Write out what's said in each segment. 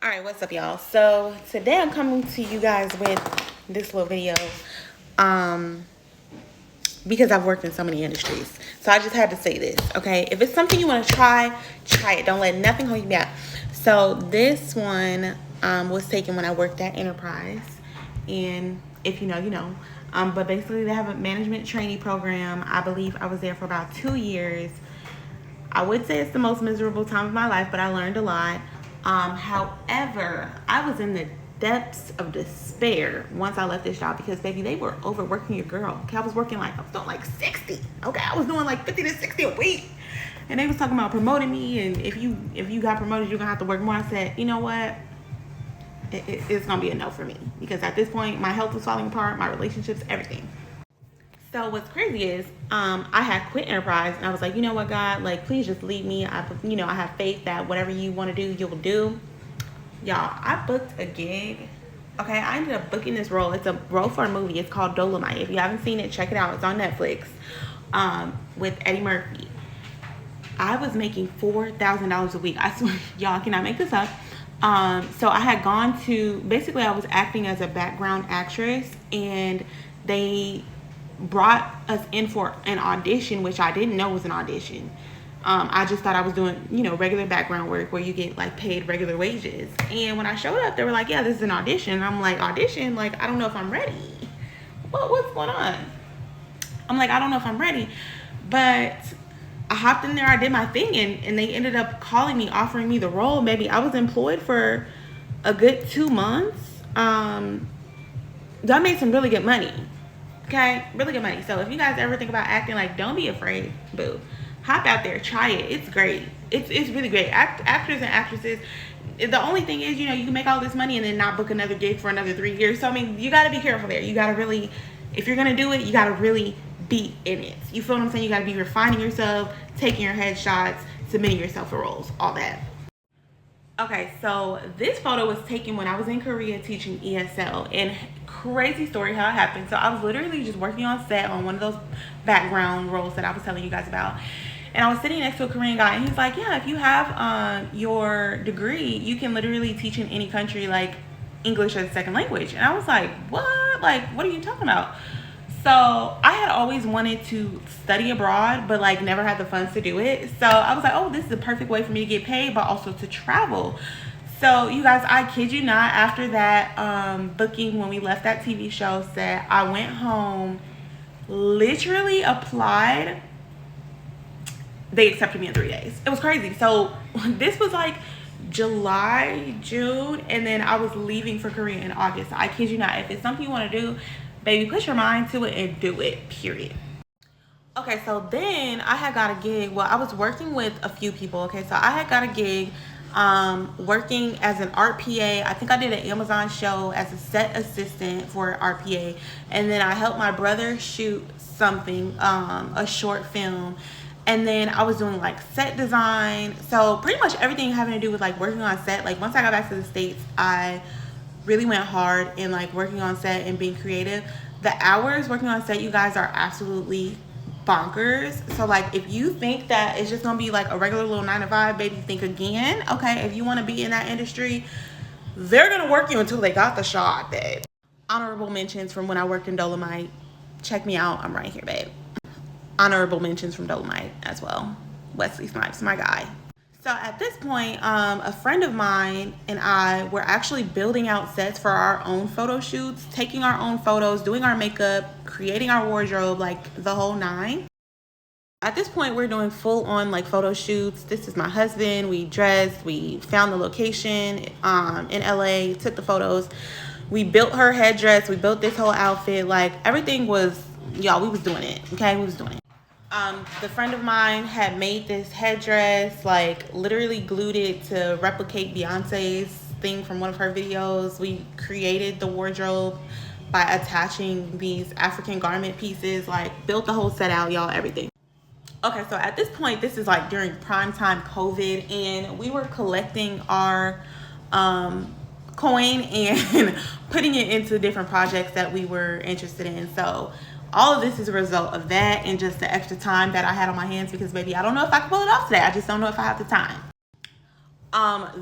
All right, what's up, y'all? So today I'm coming to you guys with this little video um because I've worked in so many industries, so I just had to say this. Okay, if it's something you want to try it. Don't let nothing hold you back. So this one was taken when I worked at Enterprise, and if you know, you know. But basically they have a management trainee program. I believe I was there for about 2 years. I would say it's the most miserable time of my life, but I learned a lot. However, I was in the depths of despair once I left this job because, baby, they were overworking your girl. Okay, I was doing like 60. Okay, I was doing like 50 to 60 a week. And they was talking about promoting me, and if you got promoted, you're gonna have to work more. I said, you know what? It's gonna be a no for me because at this point, my health was falling apart, my relationships, everything. So what's crazy is I had quit Enterprise and I was like, you know what, God, like, please just leave me. I have faith that whatever you want to do, you'll do. Y'all, I booked a gig. Okay, I ended up booking this role. It's a role for a movie. It's called Dolomite. If you haven't seen it, check it out. It's on Netflix with Eddie Murphy. I was making $4,000 a week. I swear, y'all cannot make this up. So I had gone to, basically I was acting as a background actress, and they brought us in for an audition, which I didn't know was an audition. I just thought I was doing, regular background work where you get like paid regular wages. And when I showed up, they were like, yeah, this is an audition. I'm like, audition? Like, I don't know if I'm ready. What's going on? I'm like, I don't know if I'm ready. But I hopped in there, I did my thing, and they ended up calling me, offering me the role. Maybe I was employed for a good 2 months. I made some really good money. Okay, really good money. So if you guys ever think about acting, like, don't be afraid, boo. Hop out there, try it. It's great. It's really great. Actors and actresses, the only thing is, you can make all this money and then not book another gig for another 3 years. So I mean, you got to be careful there. You got to really, if you're gonna do it, you got to really be in it. You feel what I'm saying? You got to be refining yourself, taking your headshots, submitting yourself for roles, all that. Okay, so this photo was taken when I was in Korea teaching ESL, and crazy story how it happened. So I was literally just working on set on one of those background roles that I was telling you guys about, and I was sitting next to a Korean guy, and he's like, yeah, if you have your degree, you can literally teach in any country, like English as a second language. And I was like, what? Like, what are you talking about? So I had always wanted to study abroad, but like never had the funds to do it. So I was like, oh, this is the perfect way for me to get paid, but also to travel. So you guys, I kid you not, after that booking, when we left that TV show set, I went home, literally applied. They accepted me in 3 days. It was crazy. So this was like July, June, and then I was leaving for Korea in August. I kid you not. If it's something you want to do, baby, put your mind to it and do it, period. Okay, so then I had got a gig. Well, I was working with a few people. Okay, so I had got a gig working as an RPA. I think I did an Amazon show as a set assistant for RPA. And then I helped my brother shoot something, a short film. And then I was doing like set design. So pretty much everything having to do with like working on set. Like once I got back to the States, I really went hard in like working on set and being creative. The hours working on set, you guys, are absolutely bonkers. So like if you think that it's just gonna be like a regular little 9 to 5, baby, think again. Okay, if you want to be in that industry, they're gonna work you until they got the shot, babe. Honorable mentions from when I worked in Dolomite. Check me out, I'm right here, babe. Honorable mentions from Dolomite as well. Wesley Snipes, my guy. So at this point, a friend of mine and I were actually building out sets for our own photo shoots, taking our own photos, doing our makeup, creating our wardrobe, like the whole nine. At this point, we're doing full on like photo shoots. This is my husband. We dressed, we found the location in LA, took the photos. We built her headdress. We built this whole outfit. Like everything was, y'all, we was doing it. Okay, we was doing it. The friend of mine had made this headdress, like literally glued it to replicate Beyonce's thing from one of her videos. We created the wardrobe by attaching these African garment pieces, like built the whole set out, y'all, everything. Okay, so at this point, this is like during prime time COVID, and we were collecting our coin and putting it into different projects that we were interested in. So all of this is a result of that and just the extra time that I had on my hands because, baby, I don't know if I can pull it off today. I just don't know if I have the time.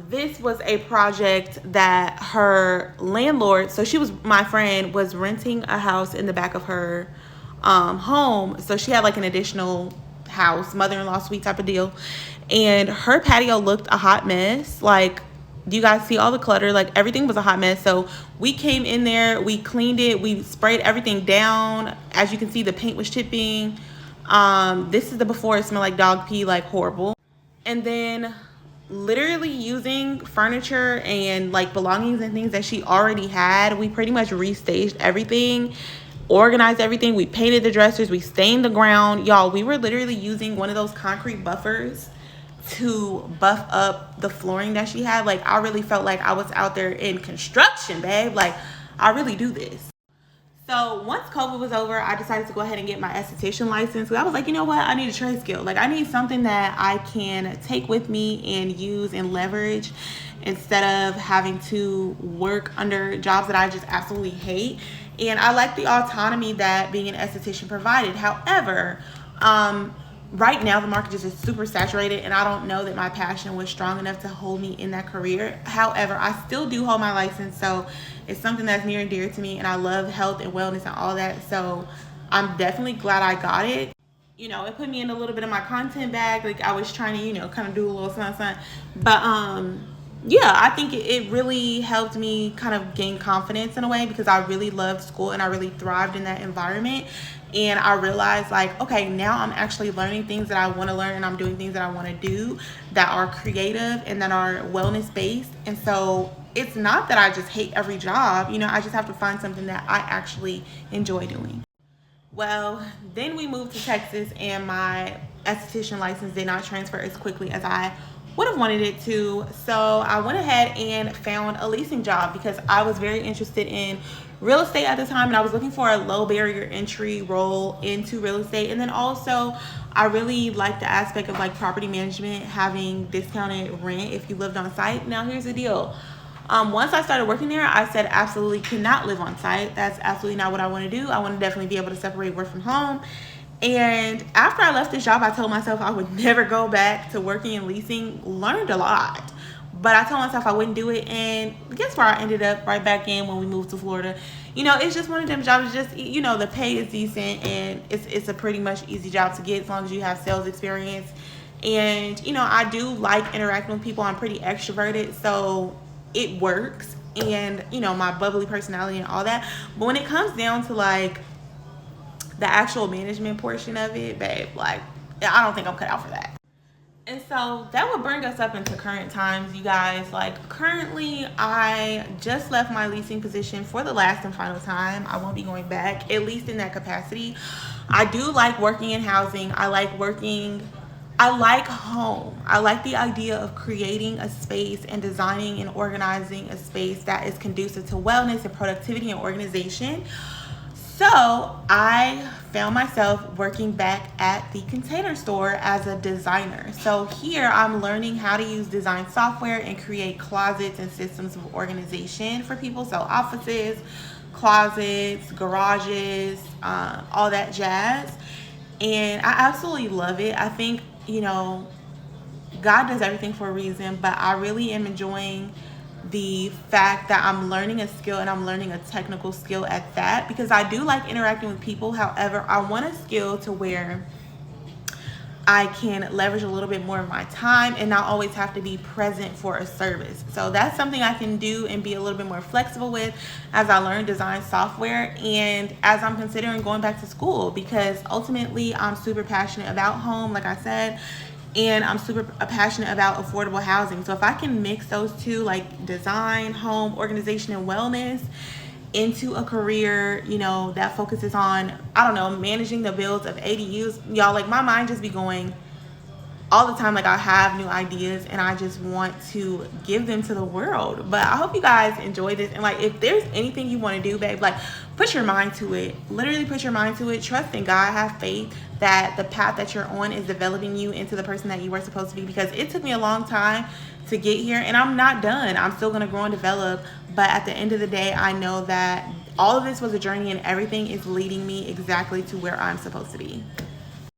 This was a project that her landlord, so she was, my friend was renting a house in the back of her home. So she had like an additional house, mother-in-law suite type of deal. And her patio looked a hot mess. Like, do you guys see all the clutter? Like, everything was a hot mess. So we came in there, we cleaned it, we sprayed everything down. As you can see, the paint was chipping. This is the before. It smelled like dog pee, like horrible. And then literally using furniture and like belongings and things that she already had, we pretty much restaged everything, organized everything. We painted the dressers, we stained the ground. Y'all, we were literally using one of those concrete buffers to buff up the flooring that she had. Like, I really felt like I was out there in construction, babe. Like, I really do this. So once COVID was over, I decided to go ahead and get my esthetician license. I was like, you know what? I need a trade skill. Like, I need something that I can take with me and use and leverage instead of having to work under jobs that I just absolutely hate. And I like the autonomy that being an esthetician provided. However, right now the market just is super saturated, and I don't know that my passion was strong enough to hold me in that career. However, I still do hold my license, so it's something that's near and dear to me, and I love health and wellness and all that. So I'm definitely glad I got it. You know, it put me in a little bit of my content bag. Like, I was trying to, you know, kind of do a little something. But yeah, I think it really helped me kind of gain confidence in a way, because I really loved school and I really thrived in that environment. And I realized, like, okay, now I'm actually learning things that I want to learn, and I'm doing things that I want to do that are creative and that are wellness based. And so it's not that I just hate every job, you know, I just have to find something that I actually enjoy doing. Well, then we moved to Texas, and my esthetician license did not transfer as quickly as I would have wanted it to. So I went ahead and found a leasing job, because I was very interested in real estate at the time, and I was looking for a low barrier entry role into real estate. And then also, I really like the aspect of like property management, having discounted rent if you lived on site. Now here's the deal. Once I started working there, I said absolutely cannot live on site. That's absolutely not what I want to do. I want to definitely be able to separate work from home. And after I left this job, I told myself I would never go back to working in leasing. Learned a lot, but I told myself I wouldn't do it. And guess where I ended up? Right back in when we moved to Florida. You know, it's just one of them jobs. Just, you know, the pay is decent, and it's a pretty much easy job to get as long as you have sales experience. And, you know, I do like interacting with people. I'm pretty extroverted, so it works. And, you know, my bubbly personality and all that. But when it comes down to like the actual management portion of it, babe, like, I don't think I'm cut out for that. And so that would bring us up into current times, you guys. Like, currently, I just left my leasing position for the last and final time. I won't be going back, at least in that capacity. I do like working in housing. I like home. I like the idea of creating a space and designing and organizing a space that is conducive to wellness and productivity and organization. So I found myself working back at the Container Store as a designer. So here I'm learning how to use design software and create closets and systems of organization for people. So offices, closets, garages, all that jazz. And I absolutely love it. I think, you know, God does everything for a reason, but I really am enjoying the fact that I'm learning a skill, and I'm learning a technical skill at that, because I do like interacting with people. However, I want a skill to where I can leverage a little bit more of my time and not always have to be present for a service. So that's something I can do and be a little bit more flexible with as I learn design software, and as I'm considering going back to school, because ultimately I'm super passionate about home, like I said, and I'm super passionate about affordable housing. So if I can mix those two, like design, home, organization, and wellness, into a career, you know, that focuses on, I don't know, managing the bills of ADUs, y'all, like, my mind just be going all the time. Like, I have new ideas and I just want to give them to the world. But I hope you guys enjoy this, and like, if there's anything you want to do, babe, like, put your mind to it. Literally put your mind to it. Trust in God. Have faith that the path that you're on is developing you into the person that you were supposed to be, because it took me a long time to get here, and I'm not done. I'm still going to grow and develop, but at the end of the day, I know that all of this was a journey, and everything is leading me exactly to where I'm supposed to be.